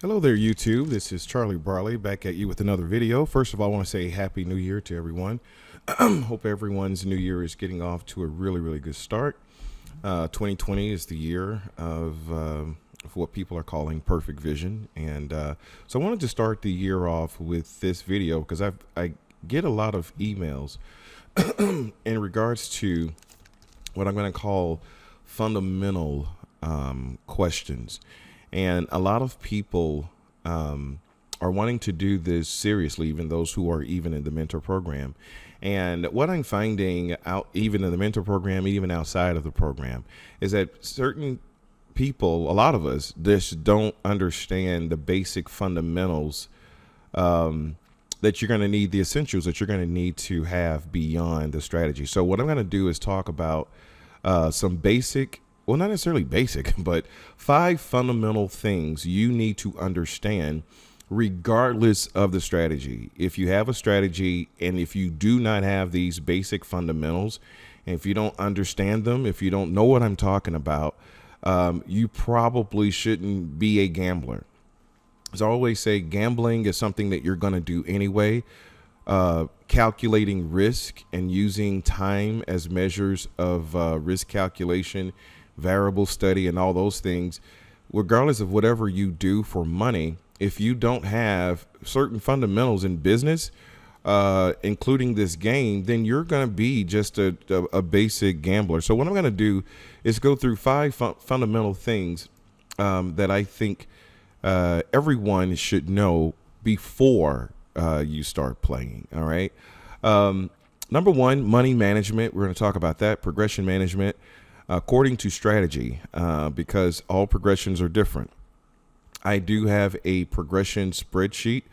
Hello there, YouTube. This is Charlie Barley back at you with another video. First of all, I want to say Happy New Year to everyone. Hope everyone's new year is getting off to a really good start. 2020 is the year of what people are calling perfect vision. And so I wanted to start the year off with this video because I get a lot of emails in regards to what I'm going to call fundamental questions. And a lot of people are wanting to do this seriously, even those who are even in the mentor program. And what I'm finding out, even in the mentor program, even outside of the program, is that certain people, a lot of us, just don't understand the basic fundamentals that you're going to need, the essentials that you're going to need to have beyond the strategy. So what I'm going to do is talk about some basic, well, not necessarily basic, but 5 fundamental things you need to understand regardless of the strategy. If you have a strategy and if you do not have these basic fundamentals, and if you don't understand them, if you don't know what I'm talking about, you probably shouldn't be a gambler. As I always say, gambling is something that you're going to do anyway. Calculating risk and using time as measures of risk calculation, variable study, and all those things, regardless of whatever you do for money, if you don't have certain fundamentals in business, including this game, then you're going to be just a basic gambler. So what I'm going to do is go through 5 fundamental things that I think everyone should know before you start playing. All right. Number 1, money management. We're going to talk about that. Progression management according to strategy, because all progressions are different. I do have a progression spreadsheet,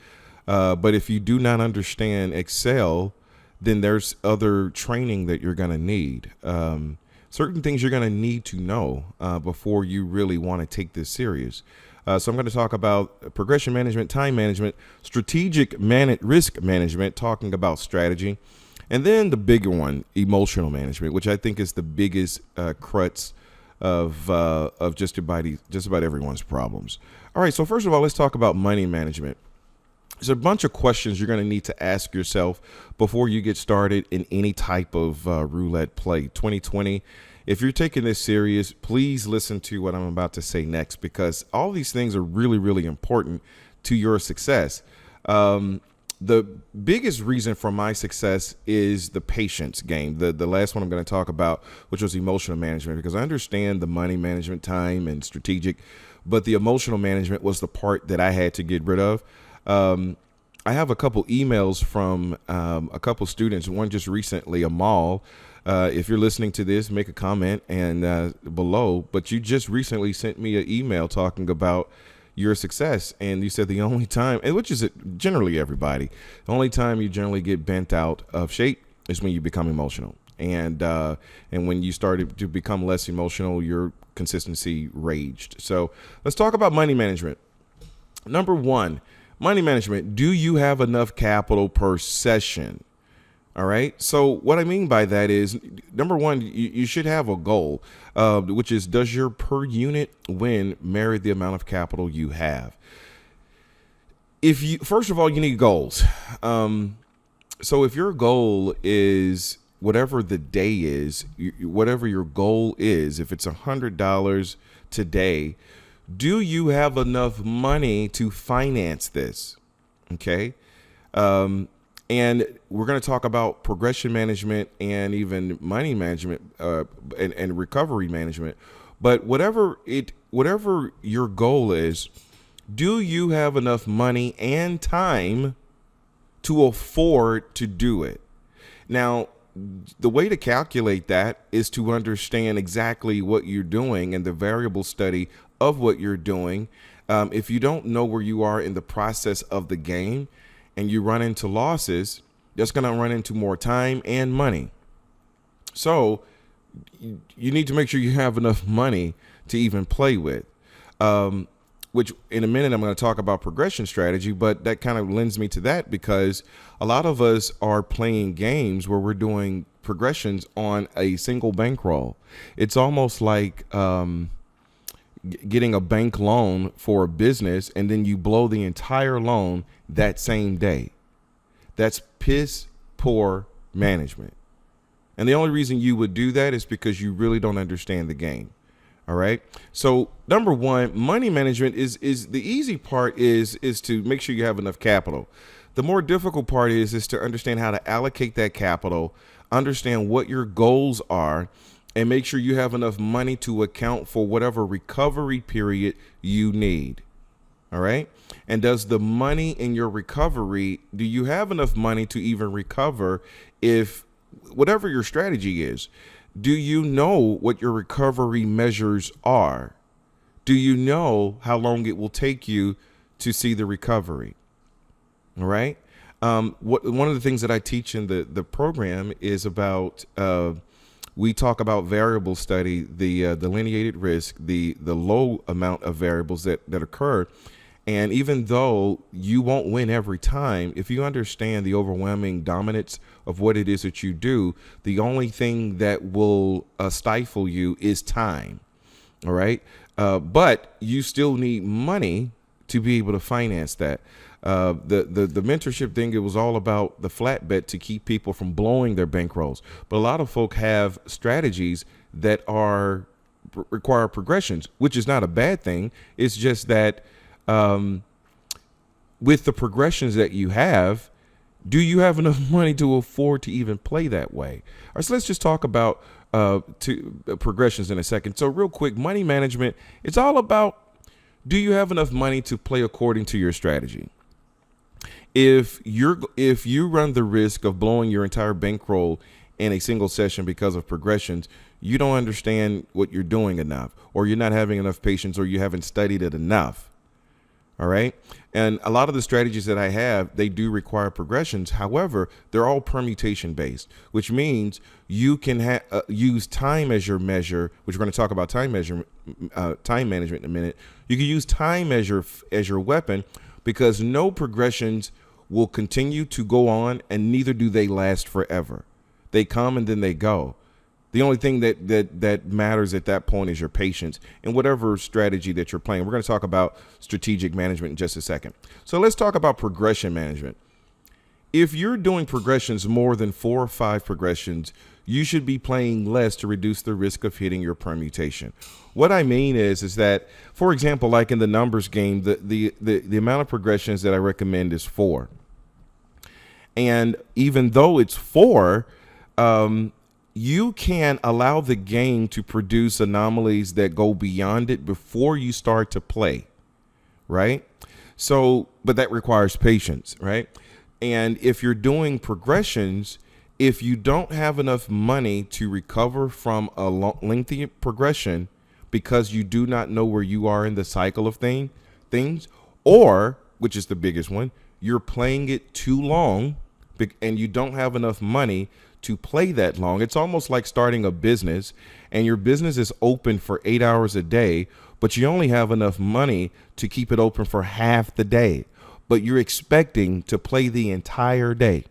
but if you do not understand Excel, then there's other training that you're going to need. Certain things you're going to need to know before you really want to take this serious. So I'm going to talk about progression management, time management, strategic risk management, talking about strategy, and then the bigger one, emotional management, which I think is the biggest crutch of just about everyone's problems. All right, so first of all, let's talk about money management. There's a bunch of questions you're going to need to ask yourself before you get started in any type of roulette play. 2020, if you're taking this serious, please listen to what I'm about to say next, because all these things are really important to your success. The biggest reason for my success is the patience game. The last one I'm going to talk about, which was emotional management, because I understand the money management, time, and strategic, but the emotional management was the part that I had to get rid of. I have a couple emails from a couple students, one just recently, Amal. If you're listening to this, make a comment and below, but you just recently sent me an email talking about your success, and you said the only time, and which is generally everybody, the only time you generally get bent out of shape is when you become emotional, and when you started to become less emotional, your consistency raged. So let's talk about money management. Number 1, money management. Do you have enough capital per session? All right. So what I mean by that is, number 1, you should have a goal, which is, does your per unit win merit the amount of capital you have? First of all, you need goals. So if your goal is whatever the day is, whatever your goal is, if it's $100 today, do you have enough money to finance this? Okay. And we're going to talk about progression management and even money management and recovery management. But whatever your goal is, do you have enough money and time to afford to do it? Now, the way to calculate that is to understand exactly what you're doing and the variable study of what you're doing. If you don't know where you are in the process of the game, and you run into losses, that's going to run into more time and money. So you need to make sure you have enough money to even play with, which in a minute I'm going to talk about progression strategy, but that kind of lends me to that, because a lot of us are playing games where we're doing progressions on a single bankroll. It's almost like getting a bank loan for a business and then you blow the entire loan that same day. That's piss poor management. And the only reason you would do that is because you really don't understand the game. All right. So number one, money management is the easy part is to make sure you have enough capital. The more difficult part is to understand how to allocate that capital, understand what your goals are, and make sure you have enough money to account for whatever recovery period you need. All right. And does the money in your recovery, do you have enough money to even recover if whatever your strategy is? Do you know what your recovery measures are? Do you know how long it will take you to see the recovery? All right. One of the things that I teach in the program is about we talk about variable study, the delineated risk, the low amount of variables that occur. And even though you won't win every time, if you understand the overwhelming dominance of what it is that you do, the only thing that will stifle you is time. All right. But you still need money to be able to finance that. The mentorship thing, it was all about the flat bet to keep people from blowing their bankrolls. But a lot of folk have strategies that require progressions, which is not a bad thing. It's just that with the progressions that you have, do you have enough money to afford to even play that way? All right, so let's just talk about progressions in a second. So real quick, money management, it's all about, do you have enough money to play according to your strategy? If you run the risk of blowing your entire bankroll in a single session because of progressions, you don't understand what you're doing enough, or you're not having enough patience, or you haven't studied it enough. All right. And a lot of the strategies that I have, they do require progressions. However, they're all permutation based, which means you can use time as your measure, which we're going to talk about time management in a minute. You can use time as your weapon, because no progressions will continue to go on, and neither do they last forever. They come and then they go. The only thing that matters at that point is your patience and whatever strategy that you're playing. We're going to talk about strategic management in just a second. So let's talk about progression management. If you're doing progressions, more than 4 or 5 progressions, you should be playing less to reduce the risk of hitting your permutation. What I mean is that, for example, like in the numbers game, the amount of progressions that I recommend is 4. And even though it's 4, you can allow the game to produce anomalies that go beyond it before you start to play, right? So, but that requires patience, right? And if you're doing progressions, if you don't have enough money to recover from a lengthy progression because you do not know where you are in the cycle of things, or, which is the biggest one, you're playing it too long and you don't have enough money to play that long. It's almost like starting a business, and your business is open for 8 hours a day, but you only have enough money to keep it open for half the day, but you're expecting to play the entire day.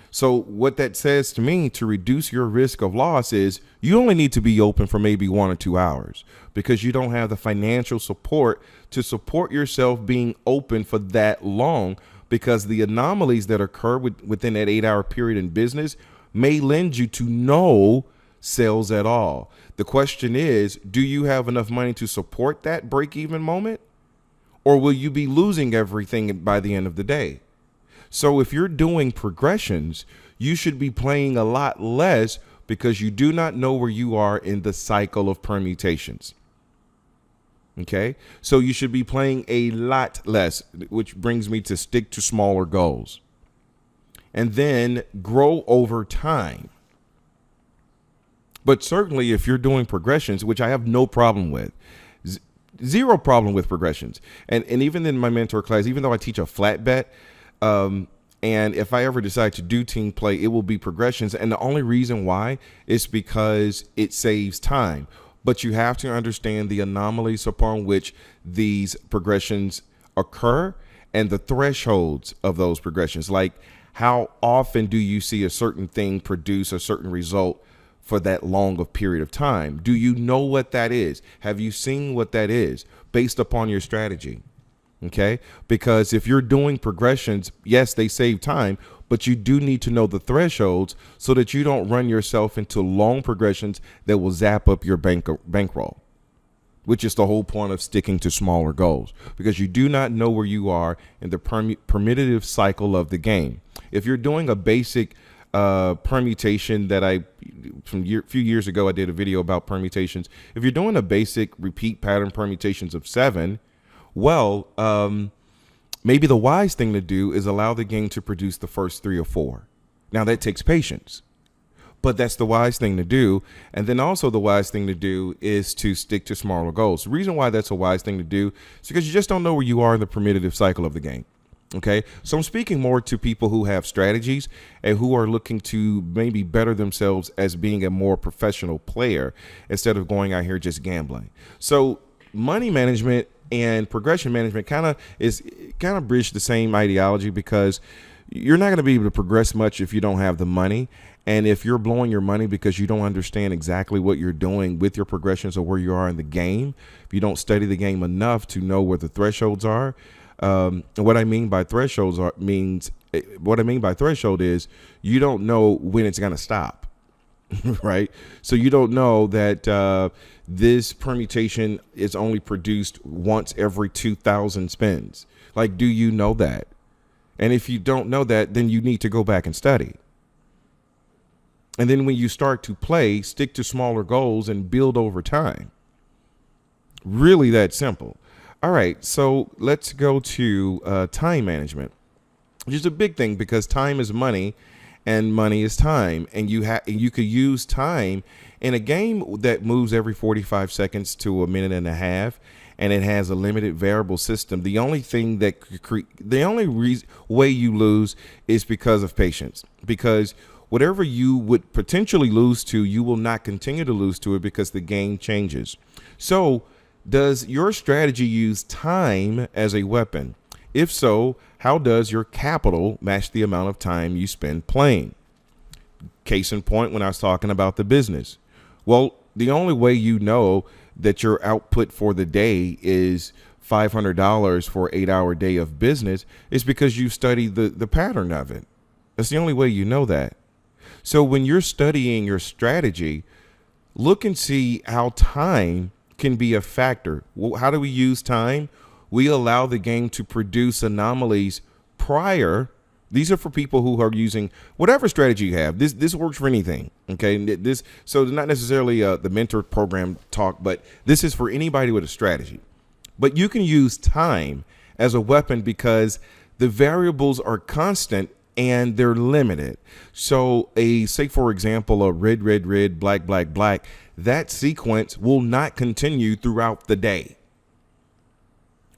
So what that says to me, to reduce your risk of loss, is you only need to be open for maybe 1 or 2 hours, because you don't have the financial support to support yourself being open for that long, because the anomalies that occur within that 8-hour period in business may lend you to no sales at all. The question is, do you have enough money to support that break-even moment, or will you be losing everything by the end of the day? So if you're doing progressions, you should be playing a lot less, because you do not know where you are in the cycle of permutations. Okay, so you should be playing a lot less, which brings me to stick to smaller goals and then grow over time. But certainly if you're doing progressions, which I have no problem with, zero problem with progressions. And even in my mentor class, even though I teach a flat bet, and if I ever decide to do team play, it will be progressions. And the only reason why is because it saves time. But you have to understand the anomalies upon which these progressions occur and the thresholds of those progressions. Like, how often do you see a certain thing produce a certain result for that long of period of time? Do you know what that is? Have you seen what that is based upon your strategy? Okay, because if you're doing progressions, yes, they save time, but you do need to know the thresholds so that you don't run yourself into long progressions that will zap up your bankroll, which is the whole point of sticking to smaller goals, because you do not know where you are in the permutative cycle of the game. If you're doing a basic permutation that few years ago, I did a video about permutations. If you're doing a basic repeat pattern permutations of 7, well, maybe the wise thing to do is allow the game to produce the first 3 or 4. Now that takes patience, but that's the wise thing to do. And then also the wise thing to do is to stick to smaller goals. The reason why that's a wise thing to do is because you just don't know where you are in the permutative cycle of the game. Okay, so I'm speaking more to people who have strategies and who are looking to maybe better themselves as being a more professional player instead of going out here just gambling. So money management and progression management kind of bridge the same ideology, because you're not going to be able to progress much if you don't have the money. And if you're blowing your money because you don't understand exactly what you're doing with your progressions or where you are in the game, if you don't study the game enough to know where the thresholds are. What I mean by threshold is you don't know when it's going to stop. Right? So you don't know that this permutation is only produced once every 2,000 spins. Like, do you know that? And if you don't know that, then you need to go back and study. And then when you start to play, stick to smaller goals and build over time. Really that simple. All right, so let's go to time management, which is a big thing, because time is money and money is time. And you could use time in a game that moves every 45 seconds to a minute and a half, and it has a limited variable system. The only thing that way you lose is because of patience, because whatever you would potentially lose to, you will not continue to lose to it because the game changes. So does your strategy use time as a weapon? If so, how does your capital match the amount of time you spend playing? Case in point, when I was talking about the business. Well, the only way you know that your output for the day is $500 for an 8-hour day of business is because you study the pattern of it. That's the only way you know that. So when you're studying your strategy, look and see how time can be a factor. Well, how do we use time? We allow the game to produce anomalies prior. These are for people who are using whatever strategy you have. This works for anything. Okay. So not necessarily the mentor program talk, but this is for anybody with a strategy. But you can use time as a weapon because the variables are constant and they're limited. So say for example, a red, red, red, black, black, black, that sequence will not continue throughout the day.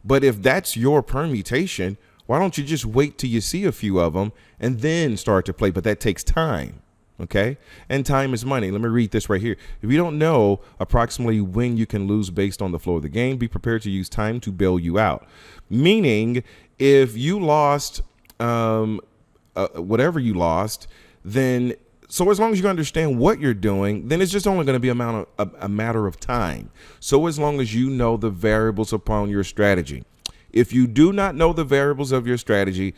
But if that's your permutation, why don't you just wait till you see a few of them and then start to play? But that takes time. Okay. And time is money. Let me read this right here. If you don't know approximately when you can lose based on the flow of the game, be prepared to use time to bail you out. Meaning, if you lost whatever you lost, then so as long as you understand what you're doing, then it's just only going to be a matter of time. So as long as you know the variables upon your strategy. If you do not know the variables of your strategy,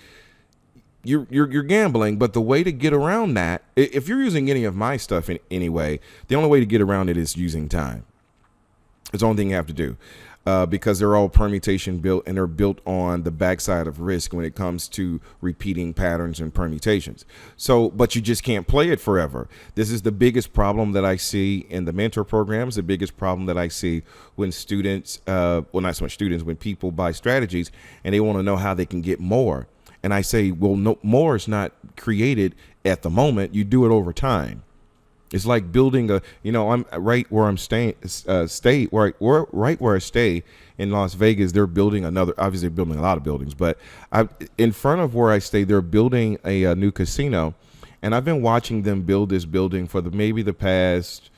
you're gambling. But the way to get around that, if you're using any of my stuff in any way, the only way to get around it is using time. It's the only thing you have to do. Because they're all permutation built, and they're built on the backside of risk when it comes to repeating patterns and permutations. So, but you just can't play it forever. This is the biggest problem that I see in the mentor programs, the biggest problem that I see when students, well, not so much students, when people buy strategies and they want to know how they can get more. And I say, well, no, more is not created at the moment. You do it over time. It's like building I'm right where I'm staying, right where I stay in Las Vegas. They're building obviously building a lot of buildings, but in front of where I stay, they're building a new casino. And I've been watching them build this building for maybe the past,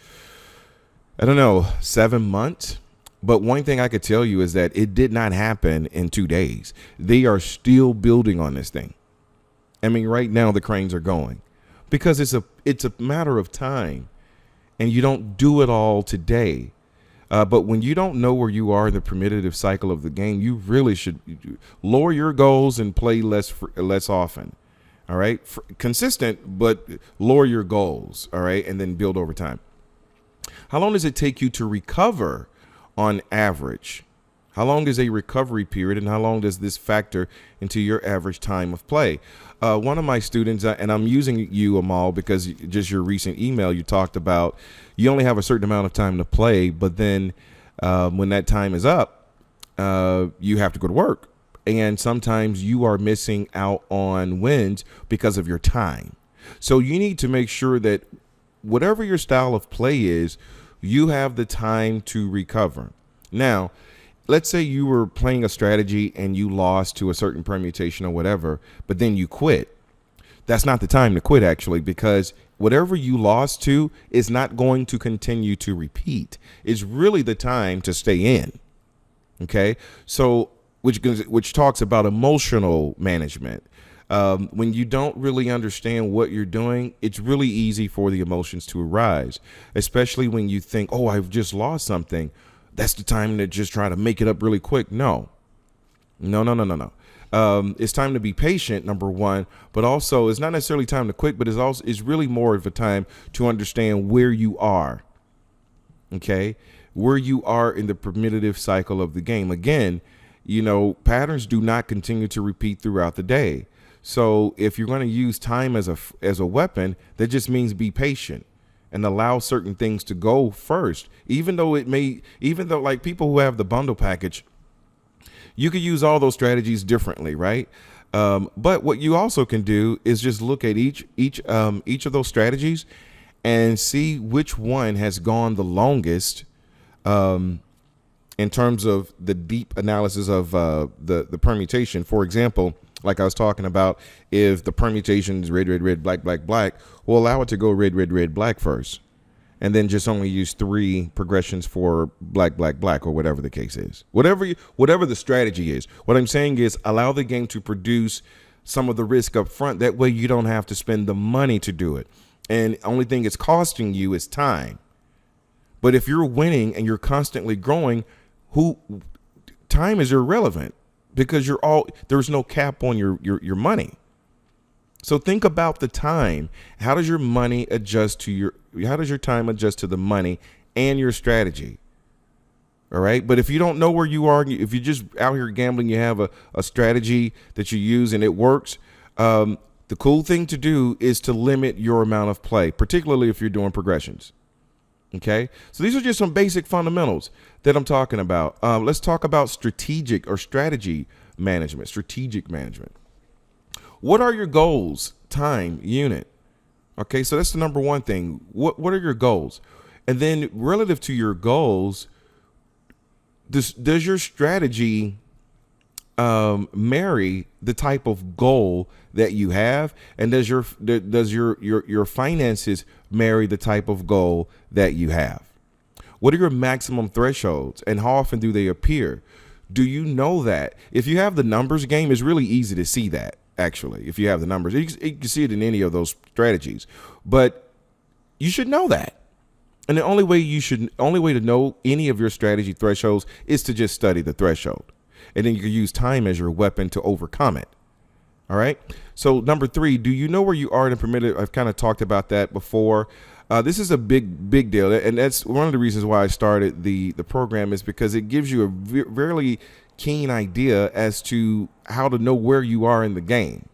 7 months. But one thing I could tell you is that it did not happen in 2 days. They are still building on this thing. I mean, right now the cranes are going. Because it's a matter of time. and you don't do it all today. But when you don't know where you are in the premeditative cycle of the game, you really should lower your goals and play less often. All right. Consistent, but lower your goals. All right. And then build over time. How long does it take you to recover on average? How long is a recovery period, and how long does this factor into your average time of play? One of my students, and I'm using you, Amal, because just your recent email, you talked about you only have a certain amount of time to play, but then when that time is up, you have to go to work. And sometimes you are missing out on wins because of your time. So you need to make sure that whatever your style of play is, you have the time to recover. Now, let's say you were playing a strategy and you lost to a certain permutation or whatever, but then you quit. That's not the time to quit, actually, because whatever you lost to is not going to continue to repeat. It's really the time to stay in. Okay. So which talks about emotional management. When you don't really understand what you're doing, it's really easy for the emotions to arise, especially when you think, oh, I've just lost something. That's the time to just try to make it up really quick. No. It's time to be patient, number one, but also it's not necessarily time to quit, but it's really more of a time to understand where you are. Okay. Where you are in the premeditative cycle of the game. Again, patterns do not continue to repeat throughout the day. So if you're going to use time as a weapon, that just means be patient and allow certain things to go first, even though like people who have the bundle package, you could use all those strategies differently, right? But what you also can do is just look at each of those strategies and see which one has gone the longest in terms of the deep analysis of the permutation. For example, like I was talking about, if the permutation is red, red, red, black, black, black, we'll allow it to go red, red, red, black first, and then just only use 3 progressions for black, black, black, or whatever the case is. Whatever the strategy is. What I'm saying is allow the game to produce some of the risk up front. That way you don't have to spend the money to do it. And the only thing it's costing you is time. But if you're winning and you're constantly growing, time is irrelevant. Because there's no cap on your money. So think about the time. How does your money adjust to how does your time adjust to the money and your strategy? All right. But if you don't know where you are, if you're just out here gambling, you have a strategy that you use and it works. The cool thing to do is to limit your amount of play, particularly if you're doing progressions. Okay, so these are just some basic fundamentals that I'm talking about. Let's talk about strategic management. What are your goals? Time, unit. Okay, so that's the number one thing. What are your goals? And then relative to your goals, does your strategy marry the type of goal that you have, and does your finances marry the type of goal that you have? What are your maximum thresholds, and how often do they appear? Do you know that? If you have the numbers game, it's really easy to see that. Actually, if you have the numbers, you can see it in any of those strategies, but you should know that. And the only way to know any of your strategy thresholds is to just study the threshold. And then you can use time as your weapon to overcome it. All right. So number 3, do you know where you are in a primitive? I've kind of talked about that before. This is a big deal. And that's one of the reasons why I started the program, is because it gives you a very keen idea as to how to know where you are in the game.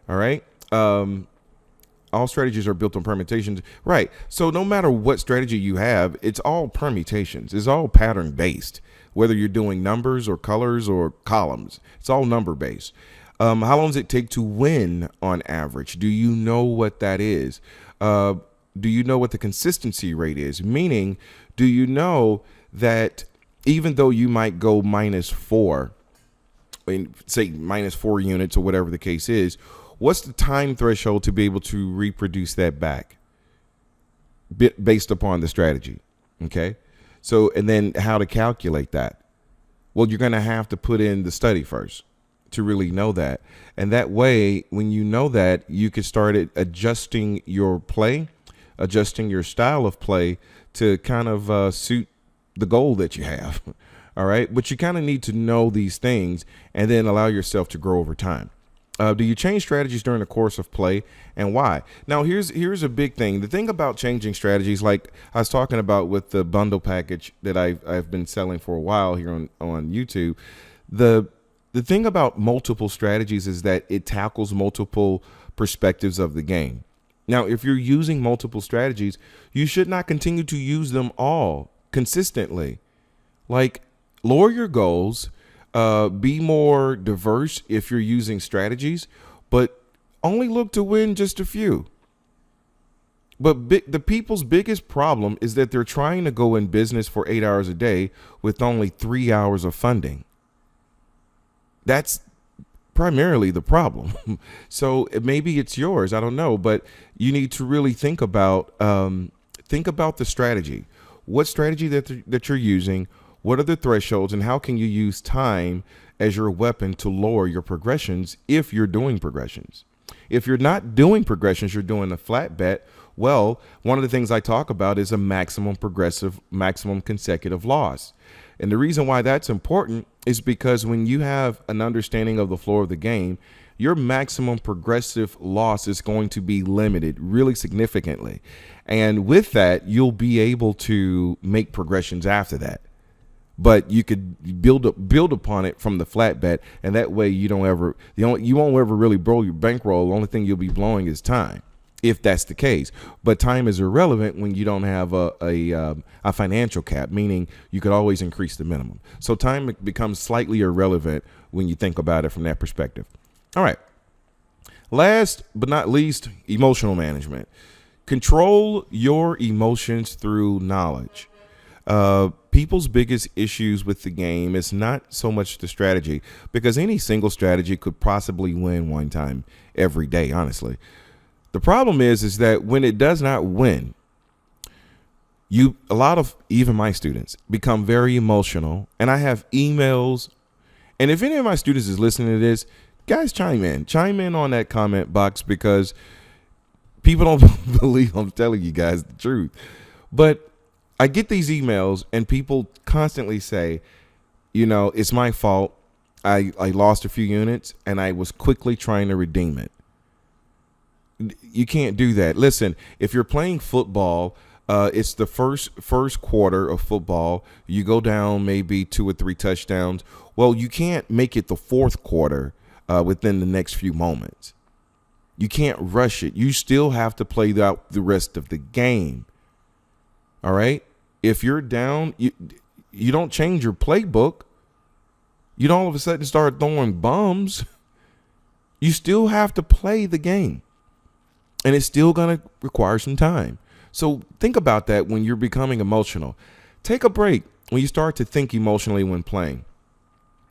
All right. All strategies are built on permutations. Right. So no matter what strategy you have, it's all permutations. It's all pattern based. Whether you're doing numbers or colors or columns, it's all number based. How long does it take to win on average? Do you know what that is? Do you know what the consistency rate is? Meaning, do you know that even though you might go -4, say -4 units or whatever the case is, what's the time threshold to be able to reproduce that back based upon the strategy? Okay. So, and then how to calculate that? Well, you're going to have to put in the study first to really know that. And that way, when you know that, you can start adjusting your play adjusting your style of play to kind of suit the goal that you have. All right. But you kind of need to know these things and then allow yourself to grow over time. Do you change strategies during the course of play, and why? Now, here's a big thing. The thing about changing strategies, like I was talking about with the bundle package that I've been selling for a while here on YouTube, the thing about multiple strategies is that it tackles multiple perspectives of the game. Now, if you're using multiple strategies, you should not continue to use them all consistently. Like, lower your goals. Be more diverse if you're using strategies, but only look to win just a few. But the people's biggest problem is that they're trying to go in business for 8 hours a day with only 3 hours of funding. That's primarily the problem. So maybe it's yours. I don't know, but you need to really think about the strategy. What strategy that you're using? What are the thresholds, and how can you use time as your weapon to lower your progressions if you're doing progressions? If you're not doing progressions, you're doing a flat bet. Well, one of the things I talk about is a maximum consecutive loss. And the reason why that's important is because when you have an understanding of the floor of the game, your maximum progressive loss is going to be limited really significantly. And with that, you'll be able to make progressions after that. But you could build upon it from the flat bet, and that way you won't ever really blow your bankroll. The only thing you'll be blowing is time, if that's the case. But time is irrelevant when you don't have a financial cap, meaning you could always increase the minimum. So time becomes slightly irrelevant when you think about it from that perspective. All right. Last but not least, emotional management. Control your emotions through knowledge. People's biggest issues with the game is not so much the strategy, because any single strategy could possibly win one time every day, honestly. The problem is that when it does not win, a lot of even my students become very emotional, and I have emails. And if any of my students is listening to this, guys, chime in on that comment box, because people don't believe I'm telling you guys the truth. But I get these emails and people constantly say, it's my fault. I lost a few units and I was quickly trying to redeem it. You can't do that. Listen, if you're playing football, it's the first quarter of football. You go down maybe 2 or 3 touchdowns. Well, you can't make it the fourth quarter within the next few moments. You can't rush it. You still have to play out the rest of the game. All right. If you're down, you don't change your playbook. You don't all of a sudden start throwing bombs. You still have to play the game, and it's still going to require some time. So think about that when you're becoming emotional. Take a break when you start to think emotionally when playing.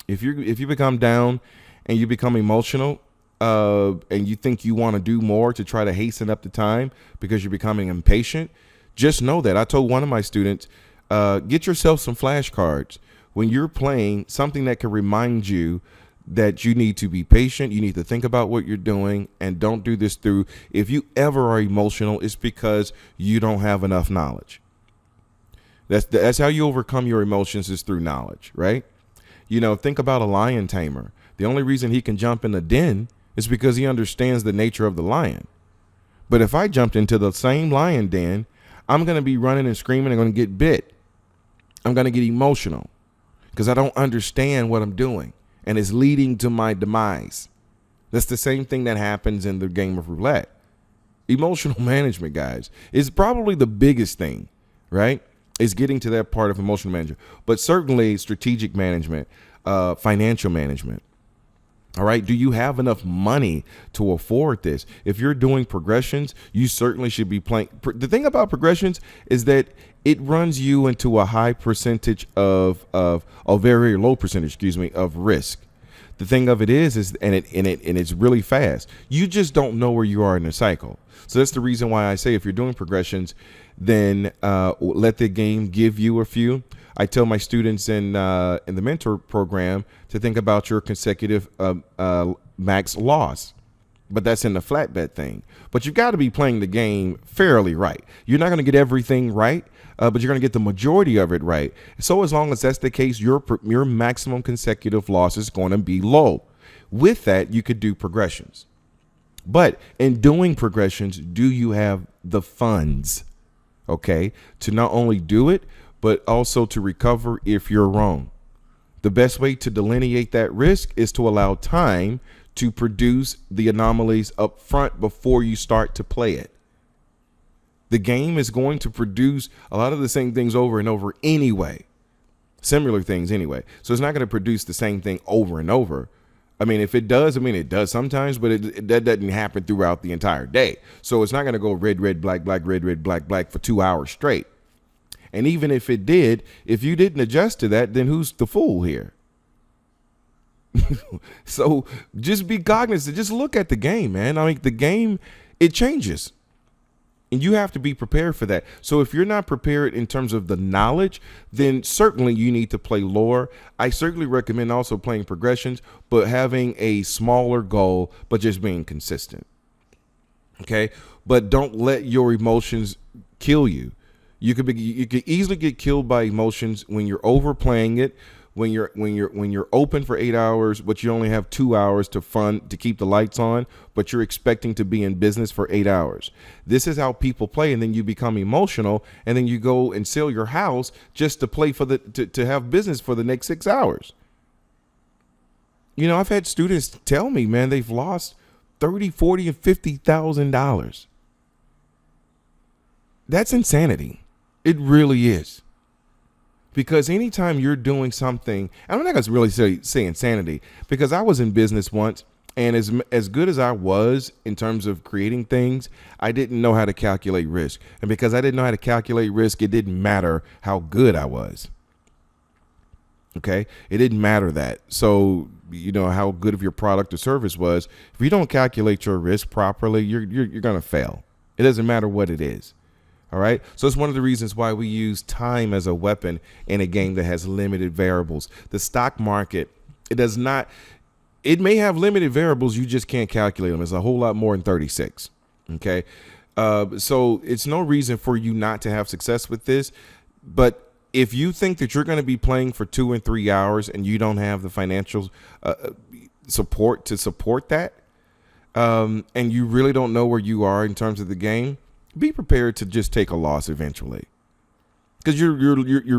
If you become down and you become emotional, and you think you want to do more to try to hasten up the time because you're becoming impatient, just know that. I told one of my students, get yourself some flashcards when you're playing, something that can remind you that you need to be patient. You need to think about what you're doing, and don't do this through. If you ever are emotional, it's because you don't have enough knowledge. That's how you overcome your emotions, is through knowledge, right? Think about a lion tamer. The only reason he can jump in the den is because he understands the nature of the lion. But if I jumped into the same lion den, I'm going to be running and screaming. I'm going to get bit. I'm going to get emotional because I don't understand what I'm doing, and it's leading to my demise. That's the same thing that happens in the game of roulette. Emotional management, guys, is probably the biggest thing, right? Is getting to that part of emotional management, but certainly strategic management, financial management. All right. Do you have enough money to afford this? If you're doing progressions, you certainly should be playing. The thing about progressions is that it runs you into a high percentage of a very low percentage, of risk. The thing of it is it's really fast. You just don't know where you are in the cycle. So that's the reason why I say if you're doing progressions, then let the game give you a few. I tell my students in the mentor program to think about your consecutive max loss. but that's in the flat bet thing. But you've got to be playing the game fairly right. You're not going to get everything right, but you're going to get the majority of it right. So as long as that's the case, your maximum consecutive loss is going to be low. With that, you could do progressions. But in doing progressions, do you have the funds, okay, to not only do it, but also to recover if you're wrong? The best way to delineate that risk is to allow time to produce the anomalies up front before you start to play it. The game is going to produce a lot of the same things over and over anyway, similar things anyway. So it's not going to produce the same thing over and over. I mean, if it does, it does sometimes, but that doesn't happen throughout the entire day. So it's not going to go red, red, black, black, red, red, black, black for 2 hours straight. And even if it did, if you didn't adjust to that, then who's the fool here? So just be cognizant. Just look at the game, man. I mean, the game, it changes. And you have to be prepared for that. So if you're not prepared in terms of the knowledge, then certainly you need to play lower. I certainly recommend also playing progressions, but having a smaller goal, but just being consistent. Okay. But don't let your emotions kill you. You could easily get killed by emotions when you're overplaying it, when you're open for 8 hours, but you only have 2 hours to keep the lights on, but you're expecting to be in business for 8 hours. This is how people play, and then you become emotional, and then you go and sell your house just to play to have business for the next 6 hours. You know, I've had students tell me, man, they've lost $30,000, $40,000, and $50,000. That's insanity. It really is. Because anytime you're doing something, I'm not going to really say insanity, because I was in business once, and as good as I was in terms of creating things, I didn't know how to calculate risk. And because I didn't know how to calculate risk, it didn't matter how good I was. Okay? It didn't matter that. So, you know, how good of your product or service was, if you don't calculate your risk properly, you're going to fail. It doesn't matter what it is. All right. So it's one of the reasons why we use time as a weapon in a game that has limited variables. The stock market, it may have limited variables. You just can't calculate them. It's a whole lot more than 36. OK, so it's no reason for you not to have success with this. But if you think that you're going to be playing for 2 and 3 hours and you don't have the financial support to support that, and you really don't know where you are in terms of the game, be prepared to just take a loss eventually, because you're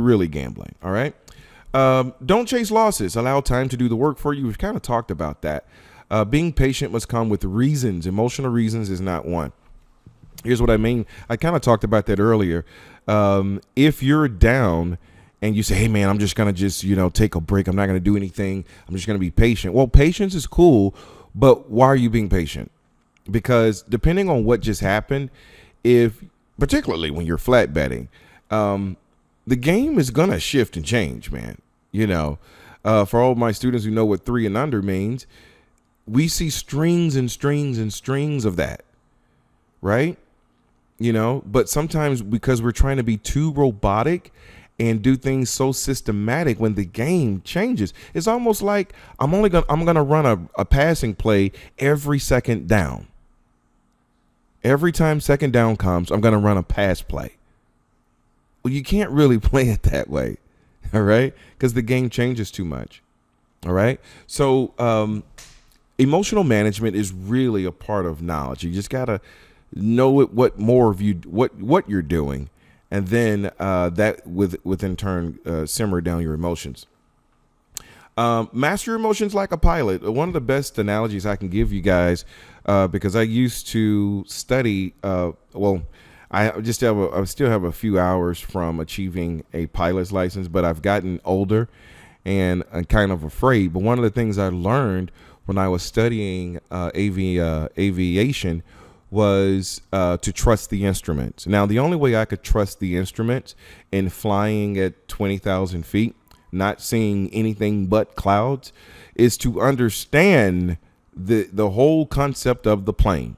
really gambling. All right. Don't chase losses. Allow time to do the work for you. We've kind of talked about that. Being patient must come with reasons. Emotional reasons is not one. Here's what I mean. I kind of talked about that earlier. If you're down and you say, hey, man, I'm just going to take a break. I'm not going to do anything. I'm just going to be patient. Well, patience is cool, but why are you being patient? Because depending on what just happened, particularly when you're flat betting, the game is going to shift and change, man. You know, for all my students who know what 3 and under means, we see strings and strings and strings of that. Right. You know, but sometimes because we're trying to be too robotic and do things so systematic, when the game changes, it's almost like I'm going to run a passing play every second down. Every time second down comes, I'm going to run a pass play. Well, you can't really play it that way. All right. Because the game changes too much. All right. So emotional management is really a part of knowledge. You just got to know what you're doing. And then that with in turn simmer down your emotions. Master your emotions like a pilot. One of the best analogies I can give you guys, because I used to study, I still have a few hours from achieving a pilot's license, but I've gotten older and I'm kind of afraid. But one of the things I learned when I was studying aviation was to trust the instruments. Now, the only way I could trust the instruments in flying at 20,000 feet, not seeing anything but clouds, is to understand the whole concept of the plane.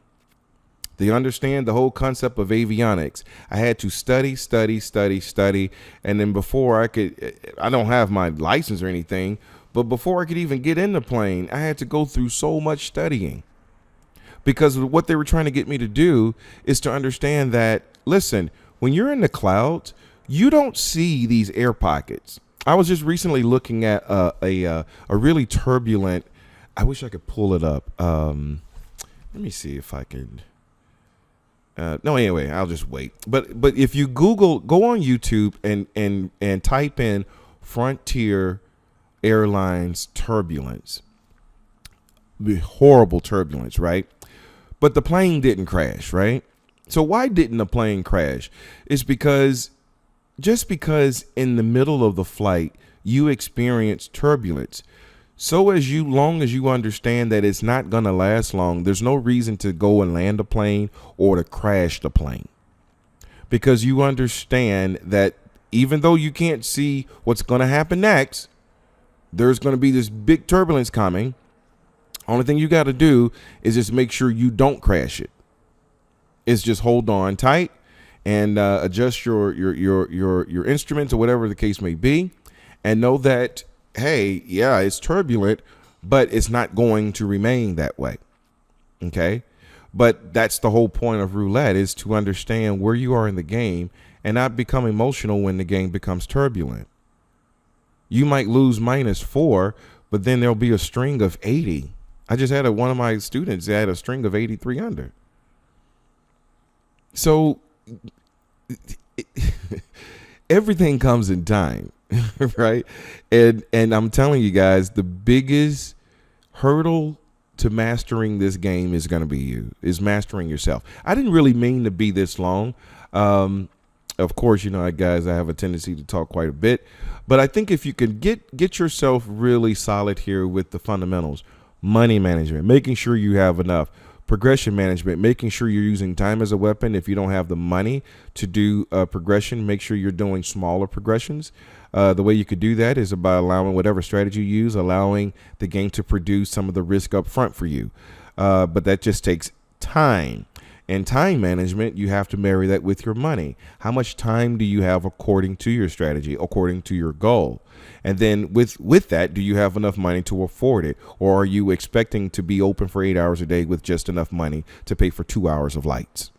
To understand the whole concept of avionics, I had to study. And then before I don't have my license or anything, but before I could even get in the plane, I had to go through so much studying. because what they were trying to get me to do is to understand that, listen, when you're in the clouds, you don't see these air pockets. I was just recently looking at a really turbulent. I wish I could pull it up. Let me see if I can. No, anyway, I'll just wait. But if you go on YouTube and type in Frontier Airlines turbulence, the horrible turbulence, right? But the plane didn't crash, right? So why didn't the plane crash? It's because just because in the middle of the flight you experience turbulence, so long as you understand that it's not going to last long, there's no reason to go and land a plane or to crash the plane, because you understand that even though you can't see what's going to happen next, there's going to be this big turbulence coming. Only thing you got to do is just make sure you don't crash it. It's just hold on tight and adjust your instruments or whatever the case may be, and know that, hey, yeah, it's turbulent, but it's not going to remain that way. Okay. But that's the whole point of roulette, is to understand where you are in the game and not become emotional when the game becomes turbulent. You might lose -4, but then there'll be a string of 80. I just had one of my students had a string of 83 under. So everything comes in time. Right. And I'm telling you guys, the biggest hurdle to mastering this game is going to be mastering yourself. I didn't really mean to be this long. Of course, you know, guys, I have a tendency to talk quite a bit, but I think if you can get yourself really solid here with the fundamentals, money management, making sure you have enough, progression management, making sure you're using time as a weapon. If you don't have the money to do progression, make sure you're doing smaller progressions. The way you could do that is by allowing whatever strategy you use, allowing the game to produce some of the risk up front for you. But that just takes time. And time management, you have to marry that with your money. How much time do you have according to your strategy, according to your goal? And then with that, do you have enough money to afford it? Or are you expecting to be open for 8 hours a day with just enough money to pay for 2 hours of lights?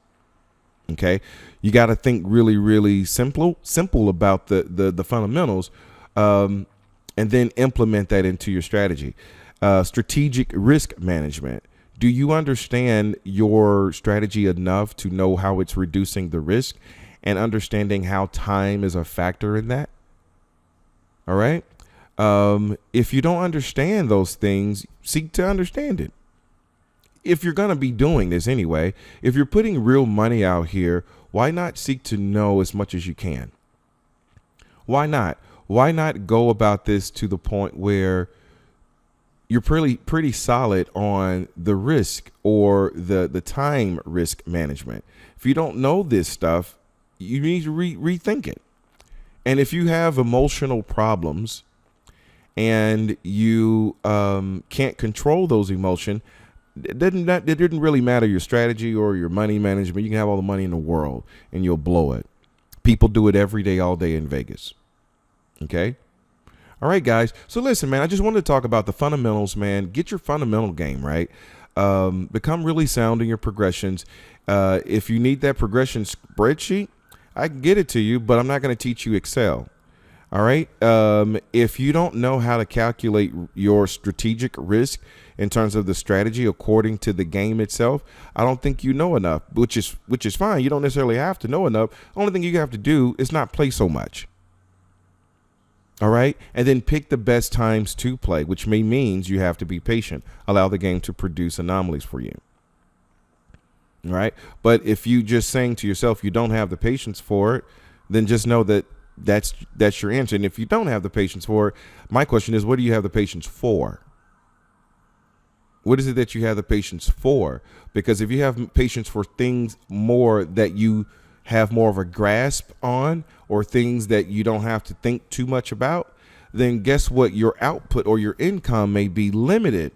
Okay, you got to think really, really simple about the fundamentals, and then implement that into your strategy. Strategic risk management. Do you understand your strategy enough to know how it's reducing the risk and understanding how time is a factor in that? All right. If you don't understand those things, seek to understand it. If you're going to be doing this anyway, if you're putting real money out here, why not seek to know as much as you can? Why not? Why not go about this to the point where you're pretty solid on the risk or the time risk management? If you don't know this stuff, you need to rethink it. And if you have emotional problems and you can't control those emotions, it didn't really matter your strategy or your money management. You can have all the money in the world and you'll blow it. People do it every day, all day in Vegas. Okay. All right, guys. So listen, man, I just wanted to talk about the fundamentals, man. Get your fundamental game right. Become really sound in your progressions. If you need that progression spreadsheet, I can get it to you, but I'm not going to teach you Excel. All right. If you don't know how to calculate your strategic risk in terms of the strategy according to the game itself, I don't think you know enough, which is fine. You don't necessarily have to know enough. Only thing you have to do is not play so much. All right. And then pick the best times to play, which means you have to be patient. Allow the game to produce anomalies for you. All right. But if you just saying to yourself you don't have the patience for it, then just know that that's your answer. And if you don't have the patience for it, my question is, what do you have the patience for? What is it that you have the patience for? Because if you have patience for things more that you have more of a grasp on, or things that you don't have to think too much about, then guess what? Your output or your income may be limited,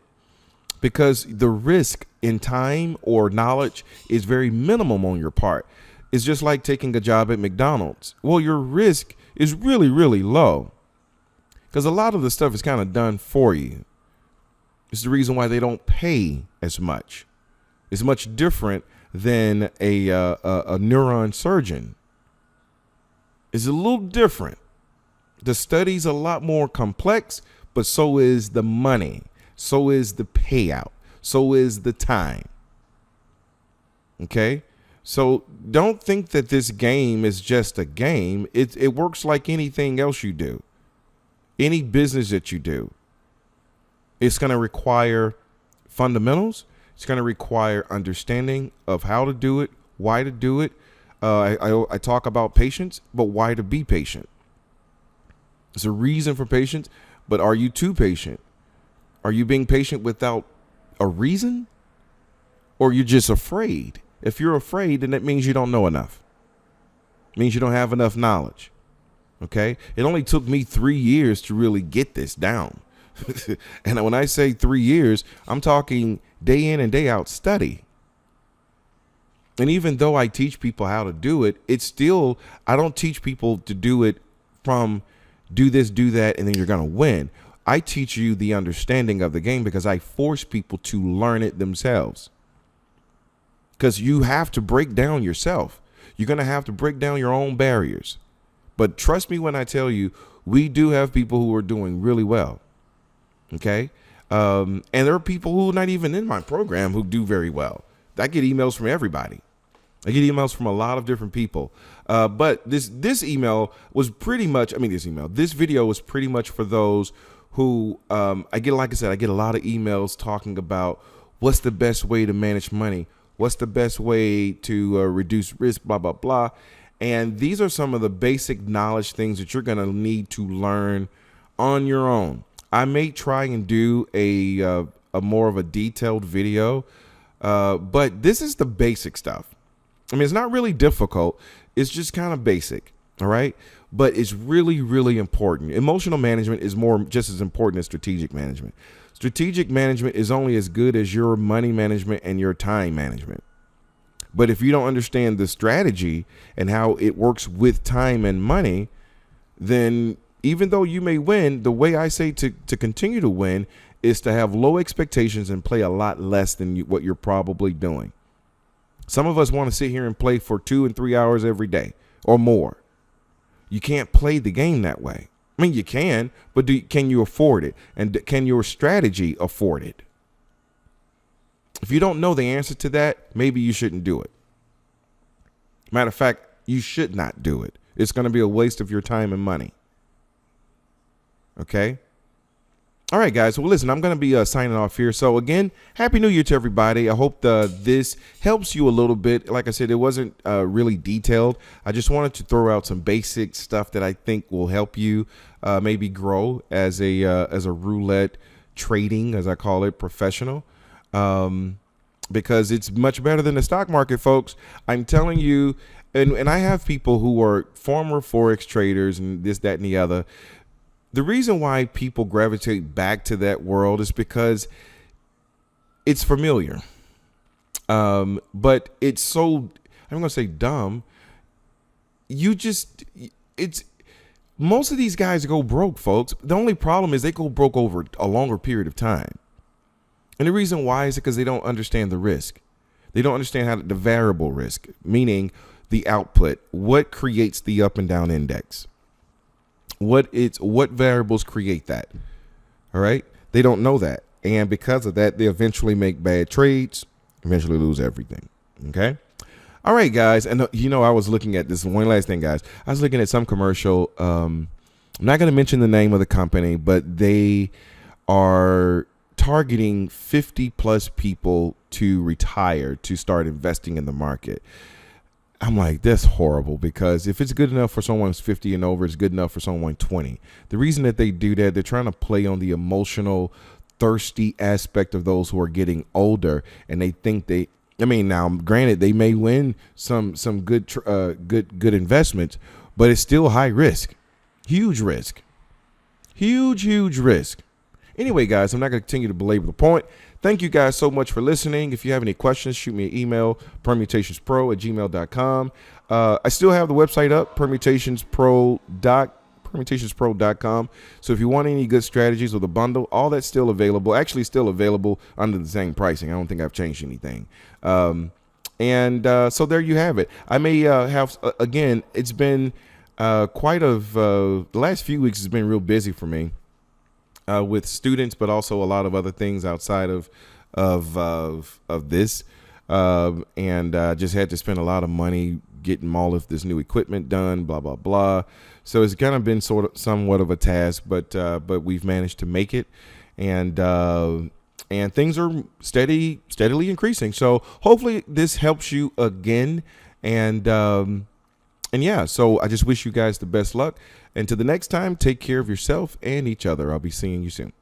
because the risk in time or knowledge is very minimum on your part. It's just like taking a job at McDonald's. Well, your risk is really, really low because a lot of the stuff is kind of done for you. It's the reason why they don't pay as much. It's much different than a neuron surgeon. It's a little different. The study's a lot more complex, but so is the money. So is the payout. So is the time. Okay? So don't think that this game is just a game. It works like anything else you do. Any business that you do. It's going to require fundamentals. It's going to require understanding of how to do it, why to do it. I talk about patience, but why to be patient? There's a reason for patience, but are you too patient? Are you being patient without a reason? Or you're just afraid? If you're afraid, then that means you don't know enough. It means you don't have enough knowledge. Okay? It only took me 3 years to really get this down. And when I say 3 years, I'm talking day in and day out study. And even though I teach people how to do it, it's still, I don't teach people to do it from do this, do that, and then you're going to win. I teach you the understanding of the game because I force people to learn it themselves. Because you have to break down yourself. You're going to have to break down your own barriers. But trust me when I tell you, we do have people who are doing really well. Okay. And there are people who are not even in my program who do very well. I get emails from everybody. I get emails from a lot of different people. But this email was pretty much, this video was pretty much for those who, I get a lot of emails talking about what's the best way to manage money. What's the best way to reduce risk, blah, blah, blah. And these are some of the basic knowledge things that you're going to need to learn on your own. I may try and do a more of a detailed video, but this is the basic stuff. It's not really difficult. It's just kind of basic. All right. But it's really, really important. Emotional management is just as important as strategic management. Strategic management is only as good as your money management and your time management. But if you don't understand the strategy and how it works with time and money, then even though you may win, the way I say to continue to win is to have low expectations and play a lot less than what you're probably doing. Some of us want to sit here and play for 2 and 3 hours every day or more. You can't play the game that way. You can, but can you afford it? And can your strategy afford it? If you don't know the answer to that, maybe you shouldn't do it. Matter of fact, you should not do it. It's going to be a waste of your time and money. Okay. All right, guys. Well, listen, I'm going to be signing off here. So again, Happy New Year to everybody. I hope this helps you a little bit. Like I said, it wasn't really detailed. I just wanted to throw out some basic stuff that I think will help you maybe grow as a roulette trading, as I call it, professional. Because it's much better than the stock market, folks. I'm telling you, and I have people who are former Forex traders and this, that, and the other. The reason why people gravitate back to that world is because it's familiar. But it's so, I'm going to say dumb. Most of these guys go broke, folks. The only problem is they go broke over a longer period of time. And the reason why is because they don't understand the risk. They don't understand the variable risk, meaning the output, what creates the up and down index. What variables create that? All right. They don't know that. And because of that, they eventually make bad trades, eventually lose everything. Okay. All right, guys. And I was looking at this one last thing, guys. I was looking at some commercial. I'm not going to mention the name of the company, but they are targeting 50 plus people to retire, to start investing in the market. I'm like, that's horrible, because if it's good enough for someone who's 50 and over, it's good enough for someone 20. The reason that they do that, they're trying to play on the emotional, thirsty aspect of those who are getting older, and they think now, granted, they may win some good investments, but it's still high risk, huge risk. Anyway, guys, I'm not going to continue to belabor the point. Thank you guys so much for listening. If you have any questions, shoot me an email, permutationspro@gmail.com. I still have the website up, permutationspro.com. So if you want any good strategies with a bundle, all that's still available. Actually, still available under the same pricing. I don't think I've changed anything. So there you have it. I may have again. It's been quite of the last few weeks has been real busy for me with students, but also a lot of other things outside of this. And just had to spend a lot of money getting all of this new equipment done, blah, blah, blah. So it's kind of been somewhat of a task, but we've managed to make it. And things are steadily increasing. So hopefully this helps you again. And yeah, so I just wish you guys the best luck. And to the next time, take care of yourself and each other. I'll be seeing you soon.